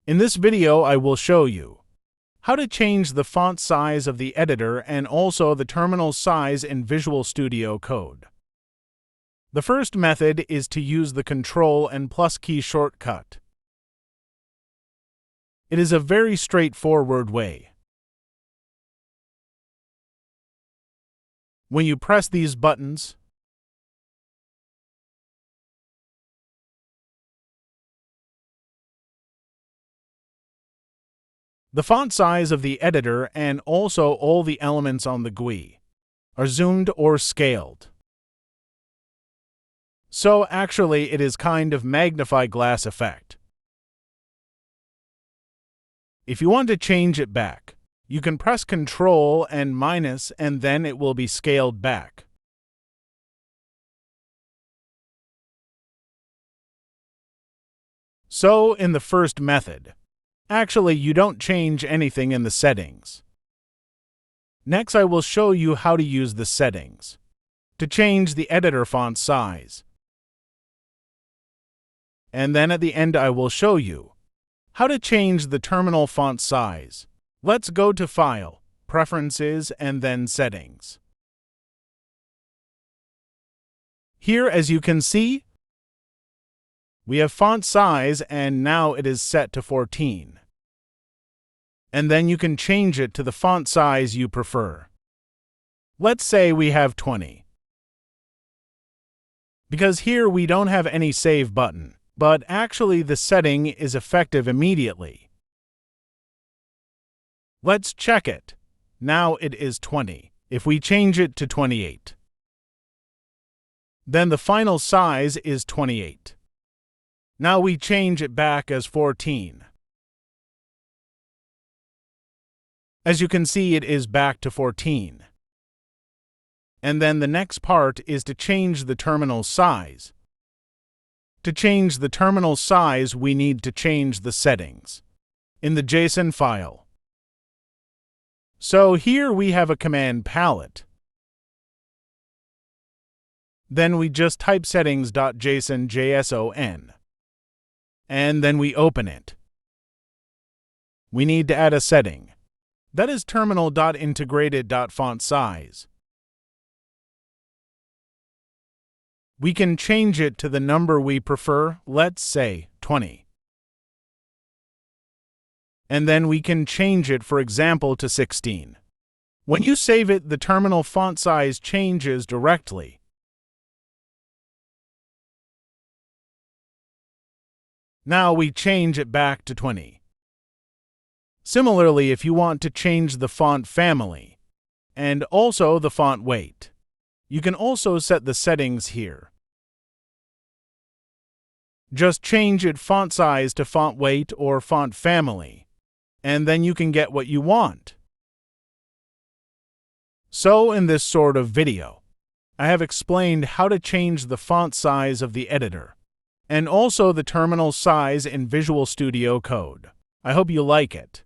In this video, I will show you how to change the font size of the editor and also the terminal size in Visual Studio Code. The first method is to use the Ctrl and plus key shortcut. It is a very straightforward way. When you press these buttons, the font size of the editor and also all the elements on the GUI are zoomed or scaled. So actually it is kind of magnify glass effect. If you want to change it back, you can press Ctrl and minus and then it will be scaled back. So in the first method, actually you don't change anything in the settings. Next I will show you how to use the settings to change the editor font size. And then at the end I will show you how to change the terminal font size. Let's go to File, Preferences, and then Settings. Here, as you can see, we have font size and now it is set to 14. And then you can change it to the font size you prefer. Let's say we have 20. Because here we don't have any save button, but actually the setting is effective immediately. Let's check it. Now it is 20. If we change it to 28, then the final size is 28. Now we change it back as 14. As you can see, it is back to 14. And then the next part is to change the terminal size. To change the terminal size, we need to change the settings in the JSON file. So here we have a command palette. Then we just type settings.json, and then we open it. We need to add a setting. That is terminal.integrated.font-size. We can change it to the number we prefer, let's say 20. And then we can change it, for example, to 16. When you save it, the terminal font size changes directly. Now we change it back to 20. Similarly, if you want to change the font family and also the font weight, you can also set the settings here. Just change it font size to font weight or font family, and then you can get what you want. So in this sort of video, I have explained how to change the font size of the editor and also the terminal size in Visual Studio Code. I hope you like it.